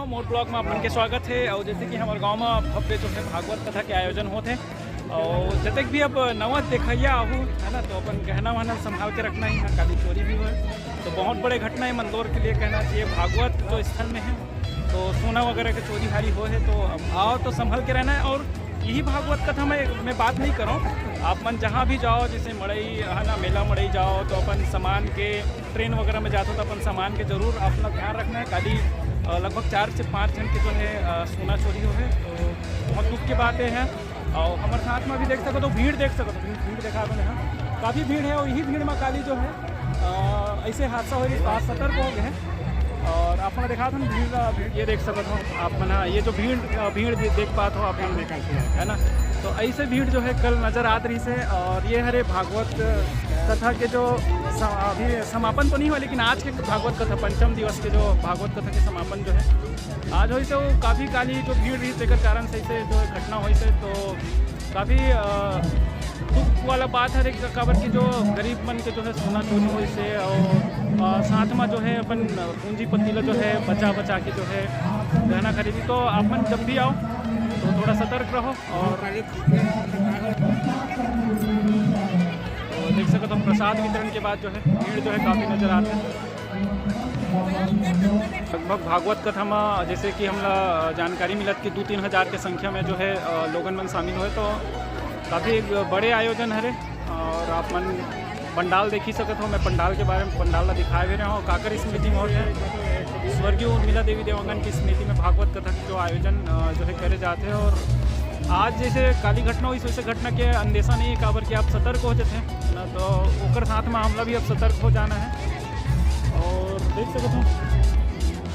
हो मोर ब्लॉग में अपन के स्वागत है। और जैसे कि हमारे गांव में भव्य जो है भागवत कथा के आयोजन होते हैं और जैसे भी अब नवा देखैया आहू है ना, तो अपन गहना वहना संभाल के रखना ही है। कभी चोरी भी हुए तो बहुत बड़े घटना है मंदोर के लिए कहना चाहिए। भागवत जो स्थल में है तो सोना वगैरह के चोरी हारी हो है तो आओ तो संभल के रहना है। और यही भागवत कथा मैं बात नहीं कर रहा हूँ, आप मन जहाँ भी जाओ, जैसे मड़ई है ना, मेला मड़ई जाओ तो अपन सामान के ट्रेन वगैरह में जाते हो तो अपन सामान के ज़रूर अपना ध्यान रखना है। खाली लगभग 4 से 5 जन के जो है सोना चोरी हो है तो बहुत दुख की बातें हैं। और हमारे साथ में भी देख सको तो भीड़ देख सको तो भीड़ देखा दो यहाँ काफ़ी भीड़ है। और यही भीड़ में काली जो है ऐसे हादसा हो रही तो आज सतर्क हो गए हैं। और आपने देखा था ना भीड़ ये देख सकते हो आप मना, ये जो भीड़ देख पाते हो आप है ना। तो ऐसे भीड़ जो है कल नज़र आ रही से। और ये हरे भागवत कथा के जो अभी समापन तो नहीं हुआ, लेकिन आज के भागवत कथा पंचम दिवस के जो भागवत कथा के समापन जो है आज हो से वो काफ़ी काली जो भीड़ रही तेकर कारण से इसे जो घटना हुई से तो काफ़ी दुख वाला बात है। काबर की जो गरीब मन के जो है सोना चोरी हुई से और साथ में जो है अपन पूंजीपति जो है बचा के जो है गहना खरीदी। तो अपन जब भी आओ तो थोड़ा सतर्क रहो। और तो देख सकते हो प्रसाद वितरण के बाद जो है भीड़ जो है काफ़ी नज़र आते हैं। लगभग भागवत कथा में जैसे कि हमला जानकारी मिलत कि 2-3 हज़ार के संख्या में जो है लोगन मन शामिल हुए तो काफ़ी बड़े आयोजन हरे। और आप मन पंडाल देखी सकते हो, मैं पंडाल के बारे में पंडाल दिखाए भी रहा हूँ। काकर स्मृति में हो है स्वर्गीय उर्मिला देवी देवांगन की स्मृति में भागवत कथा की जो आयोजन जो है करे जाते हैं। और आज जैसे काली घटना हुई वैसे घटना के अंदेशा नहीं है काबर कि आप सतर्क हो जाते हैं ना, तो ओकर साथ में हमला भी अब सतर्क हो जाना है। और देख सकते हो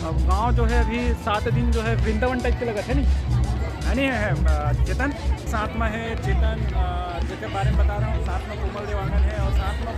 अब गांव जो है अभी 7 दिन जो है वृंदावन टाइप के लगा है नहीं है। चेतन साथ में है, चेतन जिसके बारे में बता रहा हूँ, साथ में कोमल देवांगन है और साथ में